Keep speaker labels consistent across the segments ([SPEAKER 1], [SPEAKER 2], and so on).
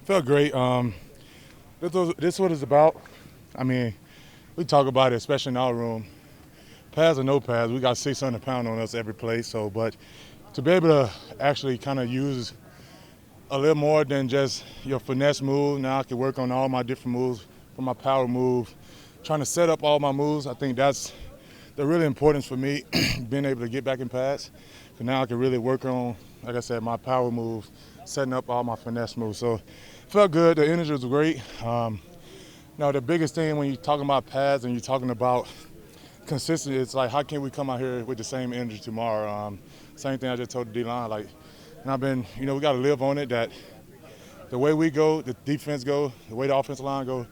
[SPEAKER 1] Felt great. This is what it's about. I mean, we talk about it, especially in our room. Pads or no pads, we got 600 pounds on us every play. So, but to be able to actually kind of use a little more than just your finesse move, now I can work on all my different moves from my power move, trying to set up all my moves. I think that's the really importance for me, being able to get back in pads. So now I can really work on, like I said, my power moves, setting up all my finesse moves. So it felt good. The energy was great. Now the biggest thing when you're talking about pads and you're talking about consistency, it's like how can we come out here with the same energy tomorrow? Same thing I just told the D-line. Like, and I've been, we got to live on it that the way we go, the defense go, the way the offensive line go,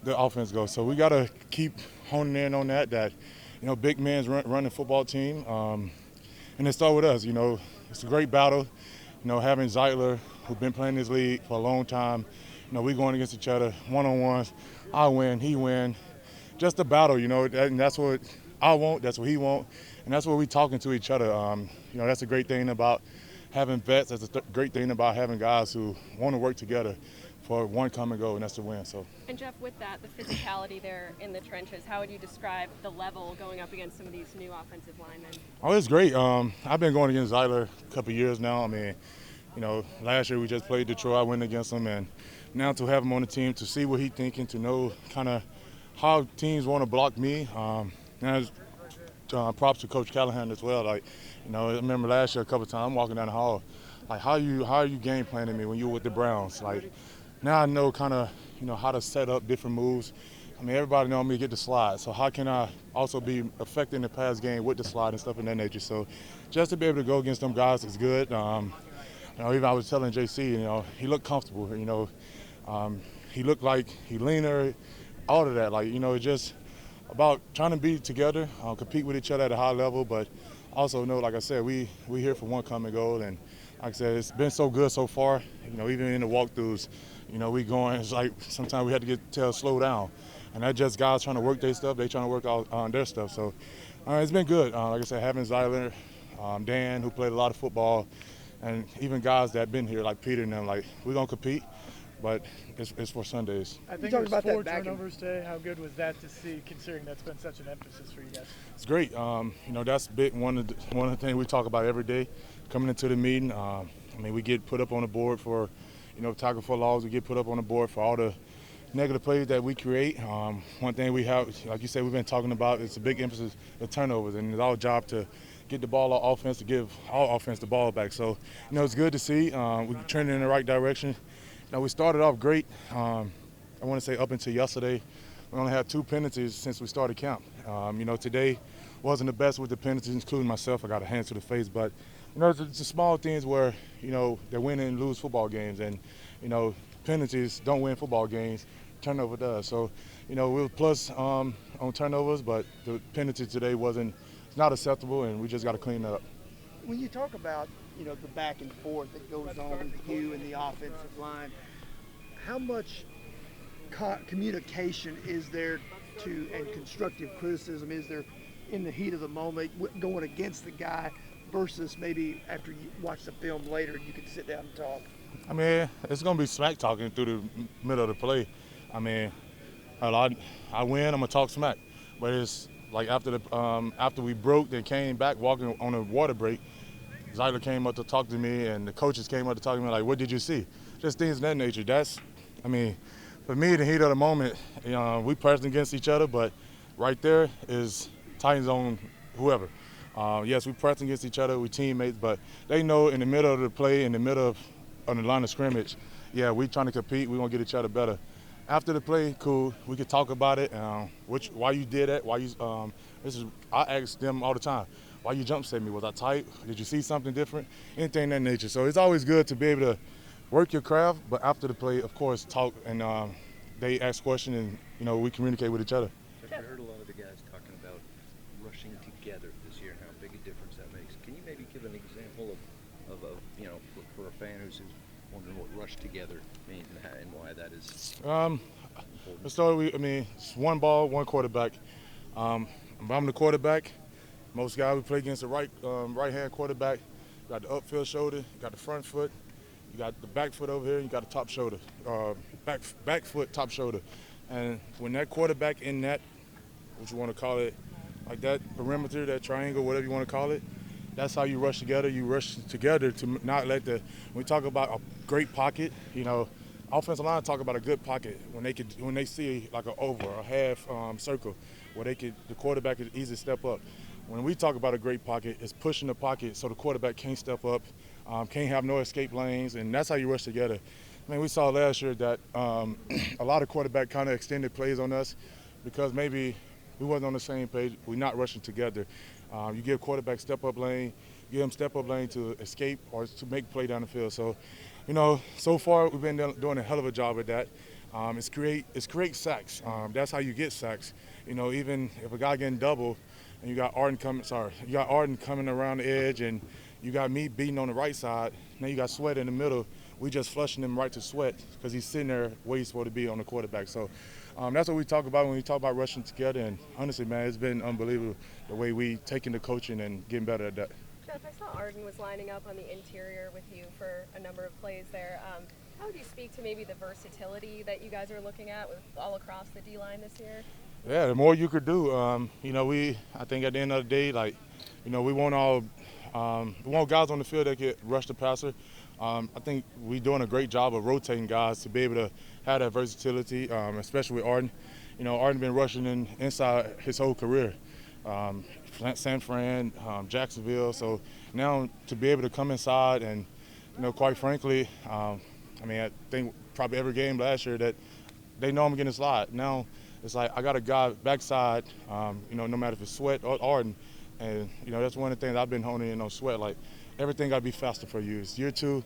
[SPEAKER 1] the offense goes. So we got to keep honing in on that, big men's run the football team. And it started with us, It's a great battle, having Zeitler, who's been playing this league for a long time. We going against each other, one-on-ones. I win, he win. Just a battle, and that's what I want, that's what he want, and that's what we talking to each other. That's a great thing about having vets. That's a great thing about having guys who want to work together for one common goal, and that's to win. So.
[SPEAKER 2] And Jeff, with that, the physicality there in the trenches, how would you describe the level going up against some of these new offensive linemen?
[SPEAKER 1] Oh, it's great. I've been going against Zeitler a couple of years now. I mean, last year we just played Detroit. I went against him, and now to have him on the team, to see what he's thinking, to know kind of how teams want to block me. And props to Coach Callahan as well. Like, I remember last year a couple of times I'm walking down the hall, like how are you game planning me when you were with the Browns? Like, now I know kind of how to set up different moves. I mean, everybody know me get the slide, so how can I also be affecting the pass game with the slide and stuff of that nature? So just to be able to go against them guys is good. Even I was telling JC, he looked comfortable. He looked like he leaner, all of that. Like, it's just about trying to be together, compete with each other at a high level, but also know, like I said, we here for one common goal. And like I said, it's been so good so far. Even in the walkthroughs, we going. It's like sometimes we had to tell slow down, and that just guys trying to work their stuff. They trying to work on their stuff. So it's been good. Like I said, having Zeitler, Dan, who played a lot of football, and even guys that been here like Peter and them. Like, we're gonna compete, but it's for Sundays.
[SPEAKER 3] I think there's about 4 turnovers today. How good was that to see, considering that's been such an emphasis for you guys?
[SPEAKER 1] It's great. That's big. One of the things we talk about every day, coming into the meeting. We get put up on the board for, tackle for loss. We get put up on the board for all the negative plays that we create. One thing we have, like you said, we've been talking about, it's a big emphasis of turnovers, and it's our job to get the ball on offense, to give our offense the ball back. So, it's good to see. We're trending in the right direction. We started off great. I want to say up until yesterday, we only had 2 penalties since we started camp. Today wasn't the best with the penalties, including myself. I got a hand to the face, but it's the small things where they win and lose football games, and penalties don't win football games. Turnover does. So we were plus on turnovers, but the penalty today it's not acceptable, and we just got to clean it up.
[SPEAKER 4] When you talk about the back and forth that goes on with you and the offensive line, how much communication is there and constructive criticism is there in the heat of the moment going against the guy versus maybe after you watch the film later and you can sit down and talk?
[SPEAKER 1] I mean, it's going to be smack talking through the middle of the play. I mean, I win, I'm going to talk smack. But it's like after we broke, they came back walking on a water break. Zeitler came up to talk to me, and the coaches came up to talk to me, like, what did you see? Just things of that nature. For me, the heat of the moment, we pressing against each other, but right there is Titans on whoever. Yes, we pressing against each other, we teammates, but they know in the middle of the play, in the middle of on the line of scrimmage, we trying to compete, we want to get each other better. After the play, cool, we could talk about it, why you did that, I ask them all the time, why you jump set me? Was I tight? Did you see something different? Anything of that nature. So it's always good to be able to work your craft, but after the play, of course, talk, and they ask questions, and we communicate with each other.
[SPEAKER 5] I heard a lot of the guys talking about rushing together this year and how big a difference that makes. Can you maybe give an example of for a fan who's wondering what rush together means and why that is important?
[SPEAKER 1] It's one ball, one quarterback. If I'm the quarterback, most guys we play against the right-hand quarterback, got the upfield shoulder, got the front foot. You got the back foot over here, you got a top shoulder, back foot, top shoulder. And when that quarterback in that, what you want to call it, like that perimeter, that triangle, whatever you want to call it, that's how you rush together. You rush together to not let when we talk about a great pocket, offensive line talk about a good pocket when they see like an over, a half circle, where the quarterback is easy to step up. When we talk about a great pocket, it's pushing the pocket so the quarterback can't step up, can't have no escape lanes, and that's how you rush together. I mean, we saw last year that a lot of quarterback kind of extended plays on us because maybe we wasn't on the same page. We're not rushing together. You give quarterback step-up lane, give them step-up lane to escape or to make play down the field. So, so far we've been doing a hell of a job at that. It's create sacks. That's how you get sacks. Even if a guy getting double, and you got Arden coming around the edge, and you got me beating on the right side. Now you got Sweat in the middle. We just flushing him right to Sweat because he's sitting there where he's supposed to be on the quarterback. So that's what we talk about when we talk about rushing together. And honestly, man, it's been unbelievable the way we taking the coaching and getting better at that.
[SPEAKER 2] Jeff, I saw Arden was lining up on the interior with you for a number of plays there. How would you speak to maybe the versatility that you guys are looking at with all across the D-line this year?
[SPEAKER 1] Yeah, the more you could do. I think at the end of the day, we want guys on the field that can rush the passer. I think we're doing a great job of rotating guys to be able to have that versatility, especially with Arden. Arden been rushing inside his whole career. San Fran, Jacksonville. So now to be able to come inside and, quite frankly, I think probably every game last year that they know I'm getting a slide. Now it's like I got a guy backside, no matter if it's Sweat or Arden. And, that's one of the things I've been honing in on Sweat. Like, everything got to be faster for you. It's year 2.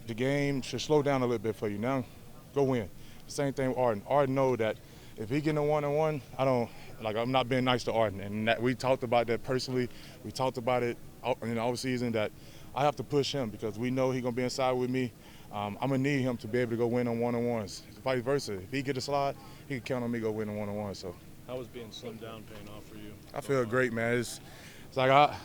[SPEAKER 1] The game should slow down a little bit for you. Now, go win. Same thing with Arden. Arden know that if he getting a one-on-one, I'm not being nice to Arden. And we talked about that personally. We talked about it in the offseason that I have to push him because we know he's going to be inside with me. I'm going to need him to be able to go win on one-on-ones. Vice versa. If he get a slide, he can count on me to go win on one-on-one. So.
[SPEAKER 6] How was being slimmed down paying off for you?
[SPEAKER 1] I feel great, man. It's like I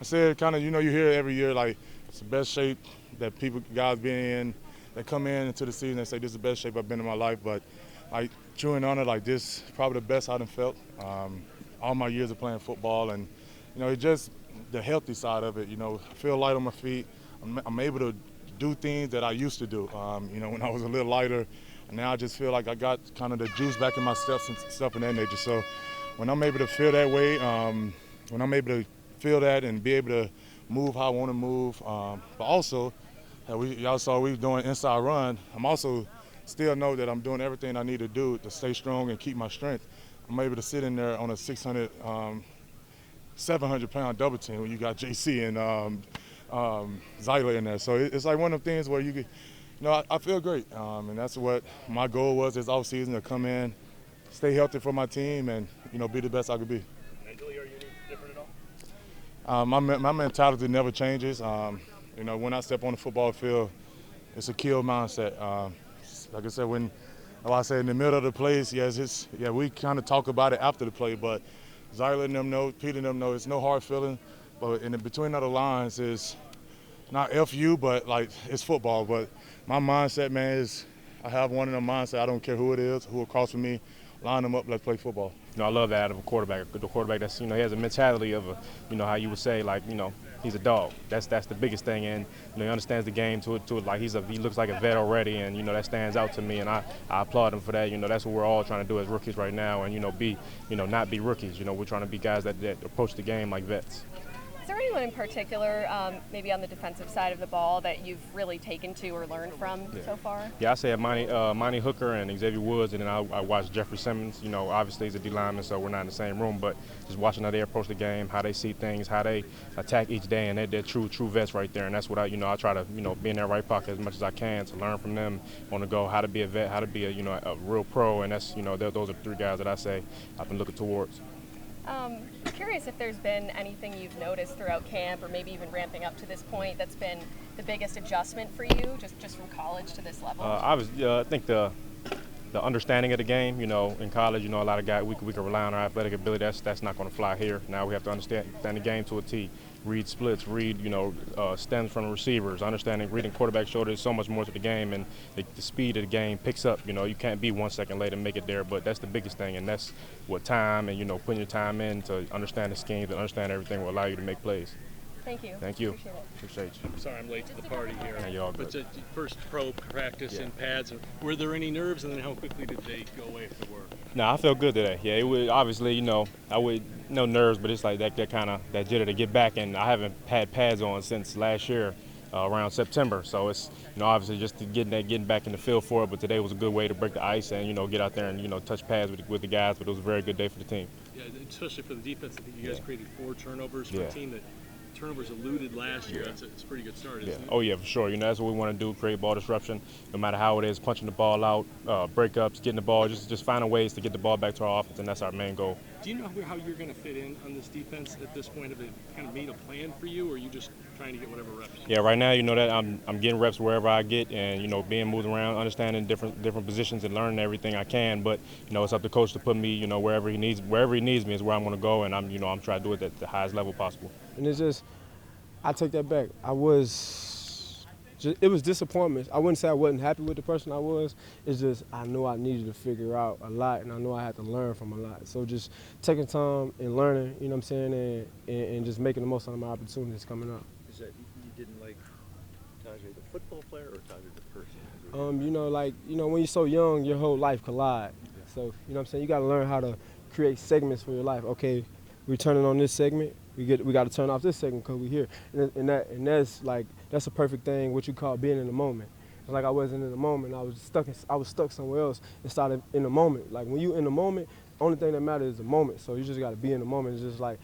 [SPEAKER 1] said, kind of, you hear it every year, like it's the best shape that guys been in. They come into the season and say, this is the best shape I've been in my life. But like chewing on it like this, probably the best I done felt all my years of playing football. And, it's just the healthy side of it. I feel light on my feet. I'm able to do things that I used to do, when I was a little lighter. And now I just feel like I got kind of the juice back in my steps and stuff of that nature. So when I'm able to feel that way, when I'm able to feel that and be able to move how I want to move, but also, y'all saw we were doing inside run. I'm also still know that I'm doing everything I need to do to stay strong and keep my strength. I'm able to sit in there on a 700-pound double team when you got JC and Zyler in there. So it's like one of the things where you could, I feel great, and that's what my goal was this offseason, to come in, stay healthy for my team, and, be the best I could be.
[SPEAKER 6] Mentally, are you any different at all?
[SPEAKER 1] My mentality never changes. When I step on the football field, it's a kill mindset. Like I said, in the middle of the plays, we kind of talk about it after the play, but Zyler and them know, Peter and them know, it's no hard feeling. But in between other lines is not FU, but like it's football. But my mindset, man, is I have one of them mindset. I don't care who it is, who across from me, line them up, let's play football.
[SPEAKER 7] I love that out of a quarterback. The quarterback that's, he has a mentality of how you would say, like, he's a dog. That's the biggest thing, and he understands the game to it. Like he looks like a vet already, and that stands out to me, and I applaud him for that. That's what we're all trying to do as rookies right now, and not be rookies. We're trying to be guys that approach the game like vets.
[SPEAKER 2] Is there anyone in particular, maybe on the defensive side of the ball, that you've really taken to or learned from so far?
[SPEAKER 7] Yeah, I say Monty Hooker and Xavier Woods, and then I watch Jeffrey Simmons. Obviously he's a D lineman, so we're not in the same room, but just watching how they approach the game, how they see things, how they attack each day, and they're true vets right there. And that's what I try to be in that right pocket as much as I can to learn from them on the go, how to be a vet, how to be a real pro, and that's those are the 3 guys that I say I've been looking towards.
[SPEAKER 2] Curious if there's been anything you've noticed throughout camp or maybe even ramping up to this point that's been the biggest adjustment for you, just from college to this level?
[SPEAKER 7] I think the understanding of the game, in college, a lot of guys, we can rely on our athletic ability. That's not going to fly here. Now we have to understand the game to a T. read splits, read, stems from receivers, understanding, reading quarterback shoulders. So much more to the game, and the speed of the game picks up. You can't be 1 second late and make it there, but that's the biggest thing, and that's what time and, putting your time in to understand the schemes and understand everything will allow you to make plays.
[SPEAKER 2] Thank you.
[SPEAKER 7] Thank you.
[SPEAKER 2] Appreciate it.
[SPEAKER 7] Appreciate you.
[SPEAKER 6] Sorry, I'm late to the party here.
[SPEAKER 7] Yeah, you're all
[SPEAKER 6] But
[SPEAKER 7] good.
[SPEAKER 6] first pro practice in pads. Were there any nerves, and then how quickly did they go away if there were?
[SPEAKER 7] No, I felt good today. Yeah, it was obviously, I would no nerves, but it's like that kind of that jitter to get back, and I haven't had pads on since last year, around September. So it's obviously just to getting back in the field for it. But today was a good way to break the ice and get out there and touch pads with the guys. But it was a very good day for the team.
[SPEAKER 6] Yeah, especially for the defense. I think you guys created 4 turnovers for
[SPEAKER 7] Yeah.
[SPEAKER 6] a team that turnovers eluded last year. It's a pretty good start, isn't it?
[SPEAKER 7] Oh yeah, for sure. That's what we want to do: create ball disruption, no matter how it is, punching the ball out, breakups, getting the ball, just finding ways to get the ball back to our offense, and that's our main goal.
[SPEAKER 6] Do you know how you're going to fit in on this defense at this point? Have they kind of made a plan for you, or are you just trying to get whatever reps?
[SPEAKER 7] Yeah, right now, that I'm getting reps wherever I get, and being moved around, understanding different positions, and learning everything I can. But it's up to coach to put me, wherever he needs me is where I'm going to go, and I'm trying to do it at the highest level possible.
[SPEAKER 8] And it's just, I take that back. it was disappointment. I wouldn't say I wasn't happy with the person I was. It's just I knew I needed to figure out a lot, and I knew I had to learn from a lot. So just taking time and learning, you know what I'm saying, and just making the most out of my opportunities coming up.
[SPEAKER 5] Is that you didn't like Tajay the football player or Tajay the person?
[SPEAKER 8] When you're so young, your whole life collide. So, you know what I'm saying, you got to learn how to create segments for your life. Okay, we're turning on this segment. We got to turn off this segment because we're here. And that's a perfect thing, what you call being in the moment. Like I wasn't in the moment. I was stuck somewhere else instead of in the moment. Like when you in the moment, only thing that matters is the moment. So you just got to be in the moment. It's just like,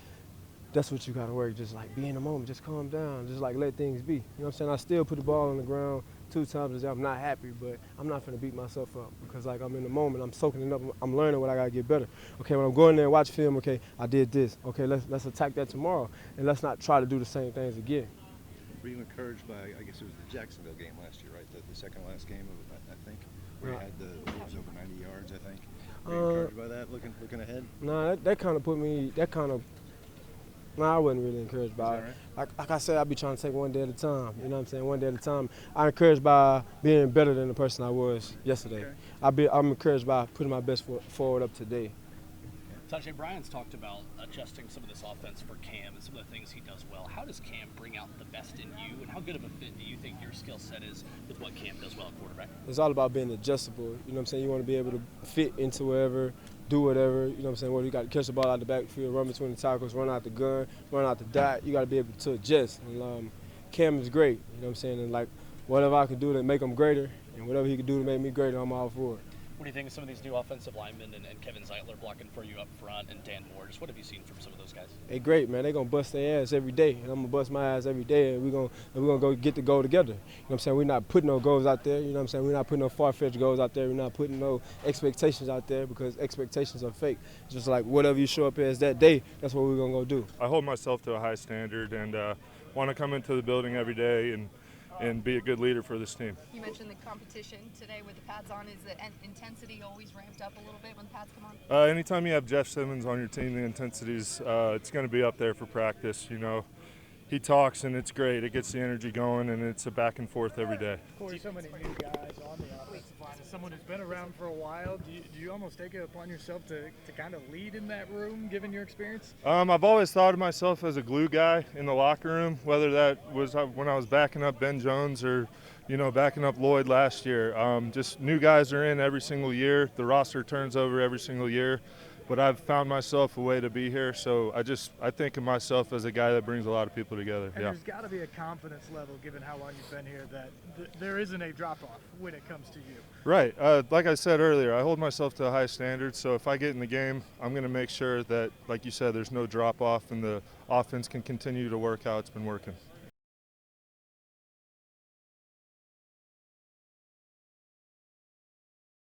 [SPEAKER 8] that's what you got to work. Just like be in the moment. Just calm down. Just like let things be. You know what I'm saying? I still put the ball on the ground 2 times. I'm not happy, but I'm not finna beat myself up because like I'm in the moment. I'm soaking it up. I'm learning what I gotta get better. Okay, when I'm going there and watch film, okay, I did this. Okay, let's attack that tomorrow, and let's not try to do the same things again.
[SPEAKER 5] Were you encouraged by, I guess it was the Jacksonville game last year, right? The second last game, I think, where you had it was over 90 yards, I think. Were you encouraged by that, looking ahead?
[SPEAKER 8] Nah, that kind of put me. Nah, I wasn't really encouraged by it.
[SPEAKER 5] Right?
[SPEAKER 8] Like I said, I be trying to take one day at a time. You know what I'm saying? One day at a time. I'm encouraged by being better than the person I was yesterday.
[SPEAKER 5] Okay.
[SPEAKER 8] I'm encouraged by putting my best foot forward up today.
[SPEAKER 9] Tajay Bryant's talked about adjusting some of this offense for Cam and some of the things he does well. How does Cam bring out the best in you, and how good of a fit do you think your skill set is with what Cam does well at quarterback?
[SPEAKER 8] It's all about being adjustable. You know what I'm saying? You want to be able to fit into wherever, do whatever. You know what I'm saying? Whether you got to catch the ball out the backfield, run between the tackles, run out the gun, run out the dot, you got to be able to adjust. And Cam is great. You know what I'm saying? And like whatever I can do to make him greater, and whatever he can do to make me greater, I'm all for it.
[SPEAKER 9] What do you think of some of these new offensive linemen and Kevin Zeitler blocking for you up front and Dan Moore? Just what have you seen from some of those guys?
[SPEAKER 8] They great, man. They gonna bust their ass every day, and I'm gonna bust my ass every day, and we're gonna go get the goal together. You know what I'm saying? We're not putting no goals out there. You know what I'm saying? We're not putting no far-fetched goals out there. We're not putting no expectations out there because expectations are fake. It's just like whatever you show up as that day, that's what we're gonna go do.
[SPEAKER 10] I hold myself to a high standard and want to come into the building every day and be a good leader for this team.
[SPEAKER 11] You mentioned the competition today with the pads on. Is the intensity always ramped up a little bit when the pads come on?
[SPEAKER 10] Anytime you have Jeff Simmons on your team, the intensity's it's going to be up there for practice. He talks and it's great. It gets the energy going and it's a back and forth every day.
[SPEAKER 3] Corey, so many new guys on the offensive line. As someone who's been around for a while, do you almost take it upon yourself to kind of lead in that room, given your experience?
[SPEAKER 10] I've always thought of myself as a glue guy in the locker room, whether that was when I was backing up Ben Jones or, backing up Lloyd last year. Just new guys are in every single year. The roster turns over every single year. But I've found myself a way to be here, so I think of myself as a guy that brings a lot of people together.
[SPEAKER 3] And there's got to be a confidence level, given how long you've been here, that there isn't a drop-off when it comes to you.
[SPEAKER 10] Right. Like I said earlier, I hold myself to a high standard, so if I get in the game, I'm going to make sure that, like you said, there's no drop-off and the offense can continue to work how it's been working.